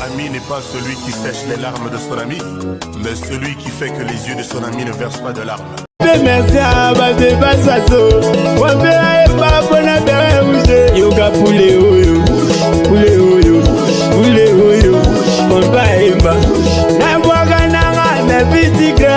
Ami n'est pas celui qui sèche les larmes de son ami, mais celui qui fait que les yeux de son ami ne versent pas de larmes. Merci à Babé Bassazo. Wapé aé pas bon à faire bouger. Yoga poulet oyo, poulet oyo, poulet oyo. Mon baïba. Na boga nanga na bitika.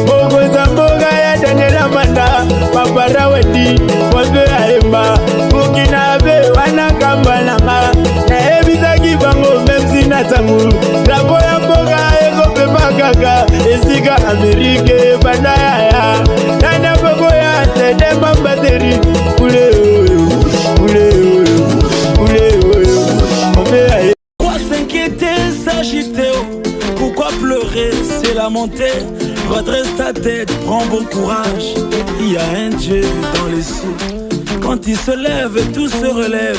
Bogo zamboga ya Daniela Manda. Papara wadi. Wapé aé pas. Bukinabe wana kambalanga. Na ebisaki bango même si na tangu. La boya boga ego pepa kaka. Esika Amerike bandaya. Nana Bogoya, c'est des mambateri. Poulet, poulet, poulet, on fait aller. Pourquoi s'inquiéter, s'agiter? Pourquoi pleurer, c'est la montée? Redresse ta tête, prends bon courage. Il y a un Dieu dans les cieux. Quand il se lève, tout se relève.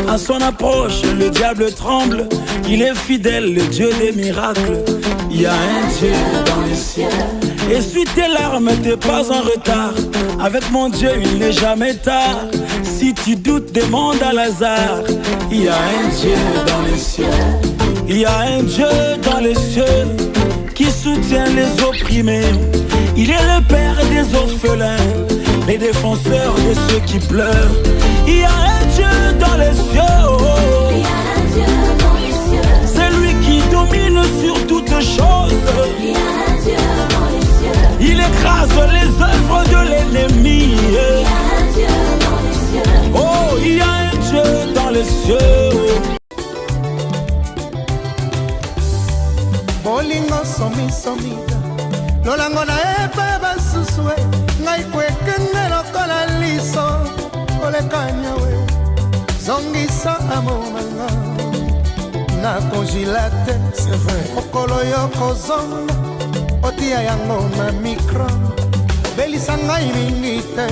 À son approche, le diable tremble. Il est fidèle, le Dieu des miracles. Il y a un Dieu dans les cieux. Essuie tes larmes, t'es pas en retard. Avec mon Dieu, il n'est jamais tard. Si tu doutes, demande à Lazare. Il y a un Dieu dans les cieux. Il y a un Dieu dans les cieux qui soutient les opprimés. Il est le père des orphelins, les défenseurs de ceux qui pleurent. Il y a un Dieu dans les cieux. Il y a un Dieu dans les cieux. C'est lui qui domine sur toutes choses. Il y a un Dieu dans les cieux. Il écrase les œuvres de l'ennemi. Il y a un Dieu dans les cieux. Oh, il y a un Dieu dans les cieux. Bolingo somi somida Lolango na eba basusue Ngai kwekenge lokola liso Olekanya we Zongisa amomanga Na congilate C'est vrai Okolo yoko zonga Otia yango na micro Belisa ngai mingite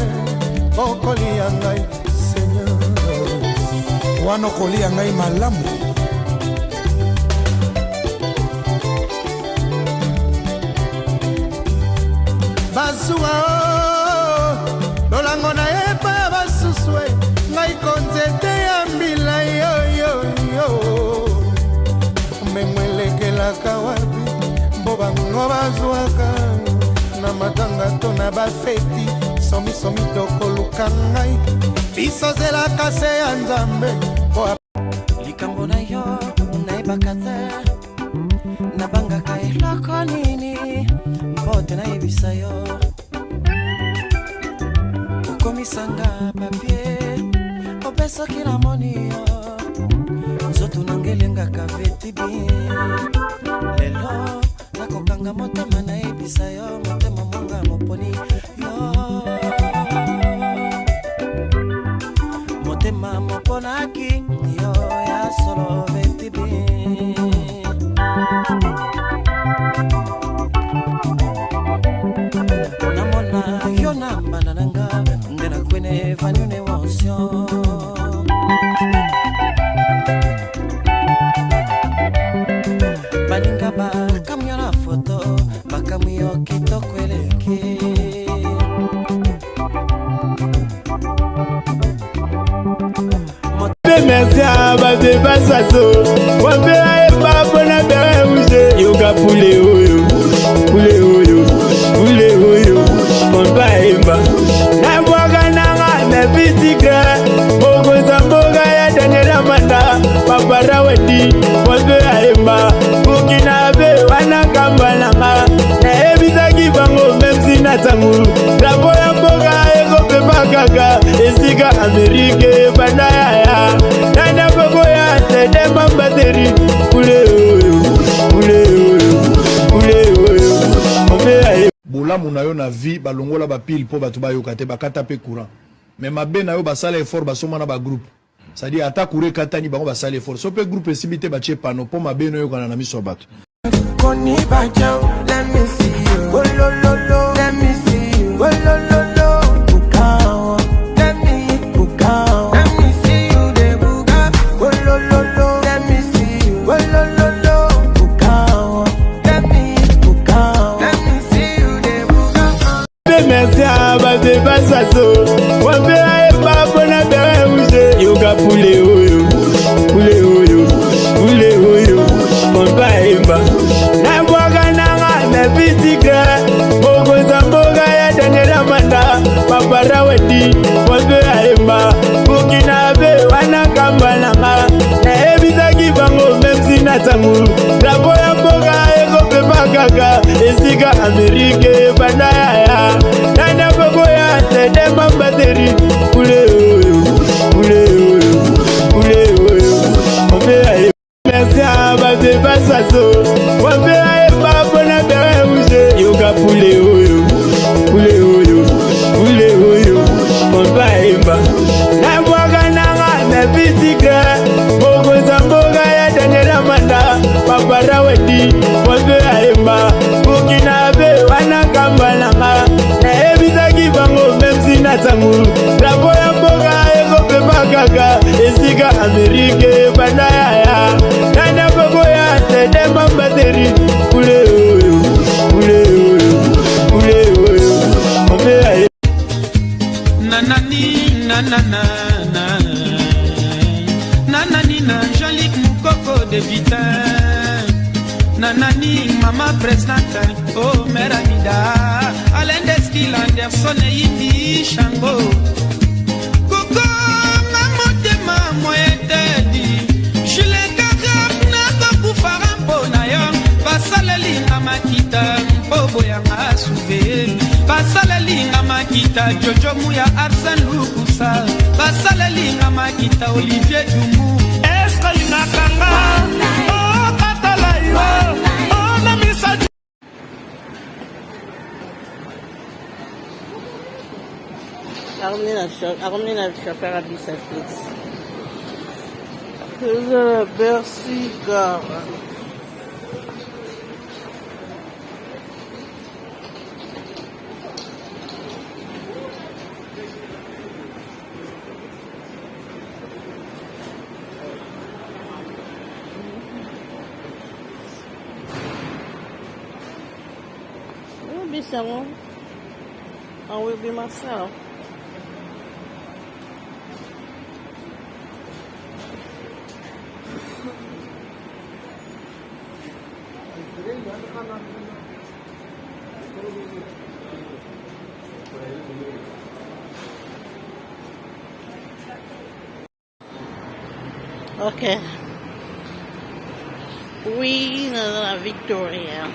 Okoli ya ngai Seigneur Wano koli ya ngai malamu Bazua Lolango na epa basusue Ngai konzete ya mbila yo yo yo Memwelekelaka wapi Bobango bazuaka Na matanga to na bafeti Somi somi tokoluka ngai Biso zelaka se ya nzambe Likambo na yo naibaka te Nabangaka eloko nini Mbote na ibisa yo Ukomisanga papie Opesoki na moni yo Nzoto nangelenga kaveti bi Lelo nakokanga motema na ibisa yo Motema monga moponi yo Motema moponaki yo ya solo veti bi Namona yo na manananga Ndena kwene vanyune wonsyo Baninga ba kamyo na foto Bakamyo kitoko eleki Merci à Babé Bassazo. Wapé aé pas bon à faire bouger. Yoga poulet oyo, poulet oyo, poulet oyo. Mon baïba. Na boga nanga na bitika. Bogo zamboga ya Daniela Manda. Papara wadi. Wapé aé pas. Bukinabe wana kambalanga. Na ebisaki bango même si na tangu. La boya boga ego pepa kaka. Esika Amerike bandaya. Nana Bogoya, c'est des mambateri. Poulet, poulet, poulet, on fait aller. Bolamu na yo na vie balongola ba pile po batu ba yokate bakata pe courant. Mais mabe na yo ba sala effort ba soma na ba groupe. C'est-à-dire ata couré katani bango ba sala effort. So pe groupe simité ba che pano po mabe no yo kana na miso bato. Koni bajo, let me see you. Oh lo lo lo, let me see you. Oh lo lo lo, bukao. Let me bukao. Let me see you de buka. Oh lo lo lo, let me see you. Oh lo lo lo, bukao. Let me bukao. Let me see you de buka. Merci à Babé Bassazo. Wapé aé pas bon à faire bouger. Yoga poulet oyo, poulet oyo, poulet oyo. msina tangu drapo ya mboga ekopema kaka esika Amerike bandaya nana bogo ya sede mambateri ule oyo ombe aye merci à bate basazo ombe aye babona bere uje yoga pule oyo ombe aye ba na mwaga nanga na bitika bogo zamboga ya danela manda babara wedi ombe aye ba bukina be wana kambalanga na ebizaki bango memsi na tangu drapo ya mboga ekopema kaka esika Amerike bandaya nana bogo ya sede mambateri ule oyo ombe aye nanani na Angélique Moukoko de Vitin nanani mama présidente oh mère Amida Alain Destil Anderson Yindi Shango Koko mamotema moyetedi Shileka na kufarampo na yo basaleli na makita mpobo ya masuve basaleli na makita Jojo Muya Arsène Lukusa basaleli na makita Olivier Dumou Estra inakanga oh katala yo oh na misa Armine a chauffeur à Bissafix. Je Bercy Gare. Will be someone. I will be myself. Okay. We know Victoria.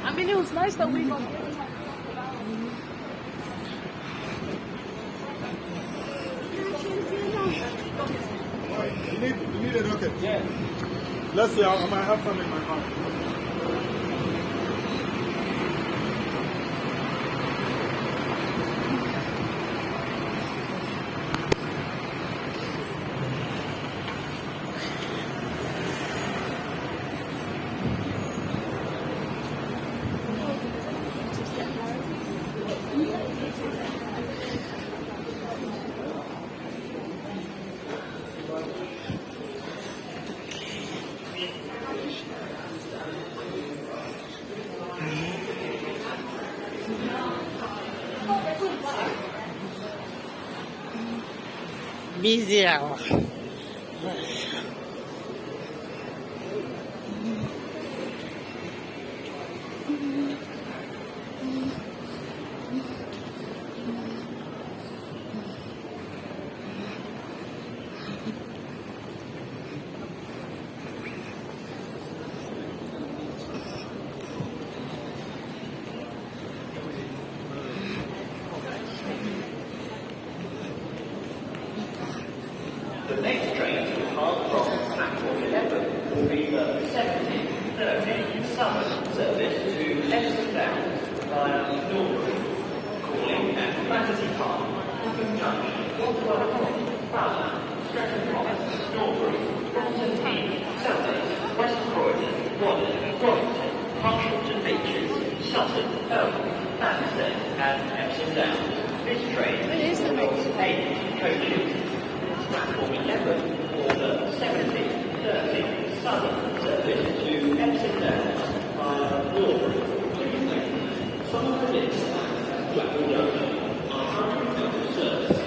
I mean, it was nice that we got. You need a rocket. Yeah. Let's see, I might have some in my car. Bizarre. The next train to depart from platform 11 will be the 17:30 Southern service to Epsom Downs via Norbury, calling at Battersea Park, Junction. West Croydon, Wadden, Warrington, Harshington Beaches, Sutton, Elm, Banstead and Epsom Downs. This train is full of 8 coaches. Platform 11 for the 70-30 Southern service to Epsom Downs via Norbury. Please note, some of the bits at Blackwall Junction are currently out of service.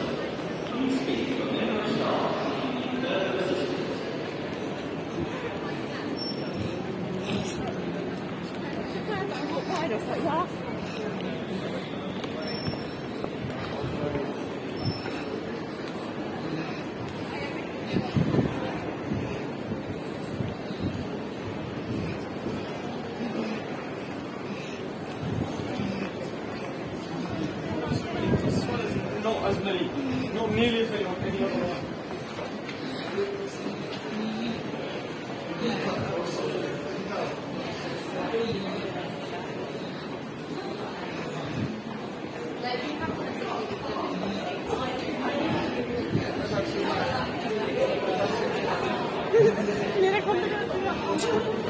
Please speak to a member of staff who need further assistance. Not as many, not nearly as many on any other one. Mira cómo